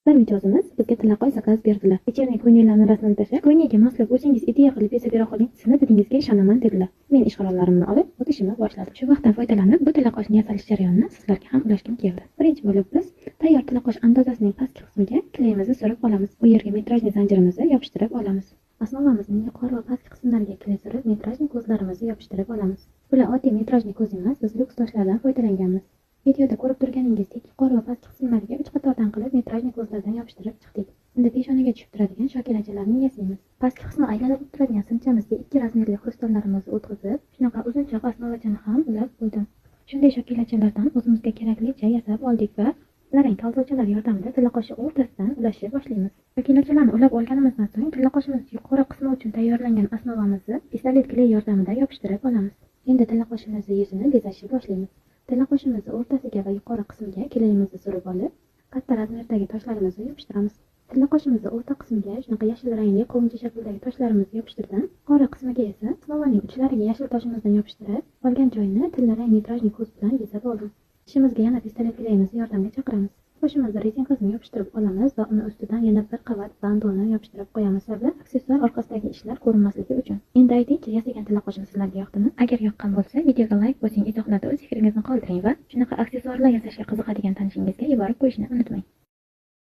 Bir mijozimiz bizga tillaqo'y zakaz berdilar. Icherining ko'ylaklarni rasmini tashlab, ko'ylakka moslab o'zingiz ideya qilib yasab bera qoling, sizni didingizga ishonaman dedilar. Men ish qurollarimni olib, o'z ishimni boshladim. Shu vaqtdan foydalanib, bu tillaqo'shni yasalish jarayonini sizlarga ham ulashgim keldi. Birinchi bo'lib biz tayyor tillaqo'sh andozasining pastki qismiga klayimizni surib olamiz. U yerga metrajli zanjirimizni yopishtirib olamiz. Osnovamizning yuqori va pastki qismlariga klay surib, metrajli ko'zlarimizni yopishtirib olamiz. Bular oddiy metrajli ko'z emas, biz lyuks toshlardan foydalanganmiz. Videoda ko'rib turganingizdek, yuqori va pastki qismlariga 3 qatordan qilib metrajli ko'zlardan yopishtirib chiqdik. Endi peshonaga tushib turadigan shokilachalarni yasaymiz. Pastki qismi aylanib turadigan simchamizga 2 razmerli xrustollarimizni o'tkazib, shunaqa uzunchoq osnovachani ham ulab qo'ydim. Shunday shokilachalardan o'zimizga keraklicha yasab oldik va larang kaltochalar yordamida tillaqo'shni o'rtasidan ulashni boshlaymiz. Shokilachalarni ulab olganimizdan so'ng tillaqo'shimiz yuqori qismi uchun tayyorlangan osnovamizni pistolet kley yordamida yopishtirib olamiz. Endi tillaqo'shimizni yuzini bezashni boshlaymiz. Tillaqo'shimizni o'rtasiga va yuqori qismiga klayimizni surib olib, katta razmerdagi toshlarimizni yopishtiramiz. Tillaqo'shimizni o'rta qismiga shunaqa yashil rangli qovuncha shaklidagi toshlarimizni yopishtirdim. Yuqori qismiga esa osnovaning uchlariga yashil toshimizni yopishtirib, qolgan joyini tilla rang metrajli ko'z bilan bezab oldim. Ishimizga yana pistolet klayimizni yordamga chaqiramiz. Qo'shimizni rezinkasini yopishtirib olamiz va uni ustidan yana bir qavat bandonni yopishtirib qo'yamiz. Sababi aksessuar orqasidagi ishlar ko'rinmasligi uchun. Endi aytingchi, yasagan tillaqo'shim sizlarga yoqdimi? Agar yoqqan bo'lsa, videoga like bosing, izohlarda o'z fikringizni qoldiring va shunaqa aksessuarlar yasashga qiziqadigan tanishingizga yuborib qo'yishni unutmang.